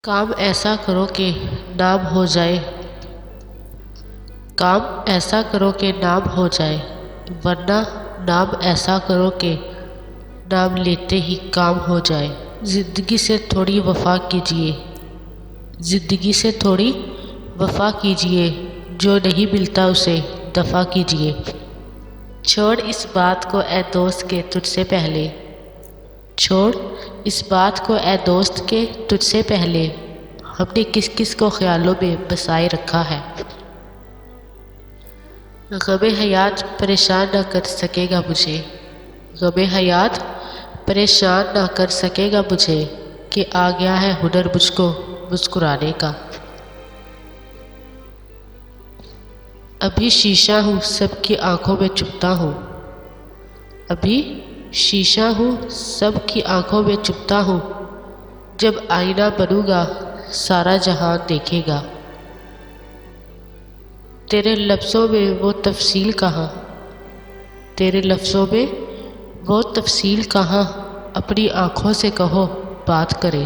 کام ایسا کرو کہ نام ہو جائے، کام ایسا کرو کہ نام ہو جائے، ورنہ نام ایسا کرو کہ نام لیتے ہی کام ہو جائے۔ زندگی سے تھوڑی وفا کیجیے، زندگی سے تھوڑی وفا کیجیے، جو نہیں ملتا اسے دفع کیجیے۔ چھوڑ اس بات کو اے دوست کہ تجھ سے پہلے، چھوڑ اس بات کو اے دوست کہ تجھ سے پہلے ہم نے کس کس کو خیالوں میں بسائے رکھا ہے۔ غم حیات پریشان نہ کر سکے گا مجھے، غم حیات پریشان نہ کر سکے گا مجھے، کہ آ گیا ہے ہنر مجھ کو مسکرانے کا۔ ابھی شیشہ ہوں سب کی آنکھوں میں چبھتا ہوں، ابھی شیشہ ہوں سب کی آنکھوں میں چبھتا ہوں، جب آئینہ بنوں گا سارا جہان دیکھے گا۔ تیرے لفظوں میں وہ تفصیل کہاں، تیرے لفظوں میں وہ تفصیل کہاں، اپنی آنکھوں سے کہو بات کریں۔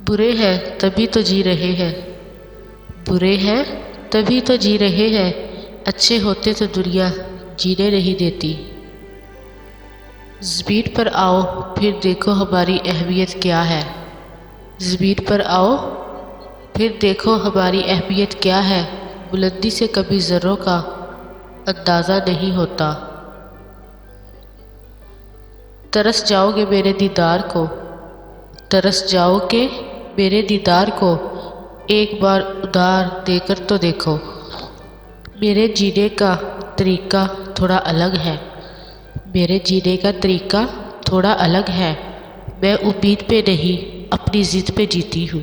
برے ہیں تبھی تو جی رہے ہیں، برے ہیں تبھی تو جی رہے ہیں، اچھے ہوتے تو دنیا جینے نہیں دیتی۔ زمین پر آؤ پھر دیکھو ہماری اہمیت کیا ہے، زمین پر آؤ پھر دیکھو ہماری اہمیت کیا ہے، بلندی سے کبھی ذروں کا اندازہ نہیں ہوتا۔ ترس جاؤ گے میرے دیدار کو، ترس جاؤ گے میرے دیدار کو، ایک بار ادھار دے کر تو دیکھو۔ میرے جینے کا طریقہ تھوڑا الگ ہے، میرے جینے کا طریقہ تھوڑا الگ ہے، میں امید پہ نہیں اپنی ضد پہ جیتی ہوں۔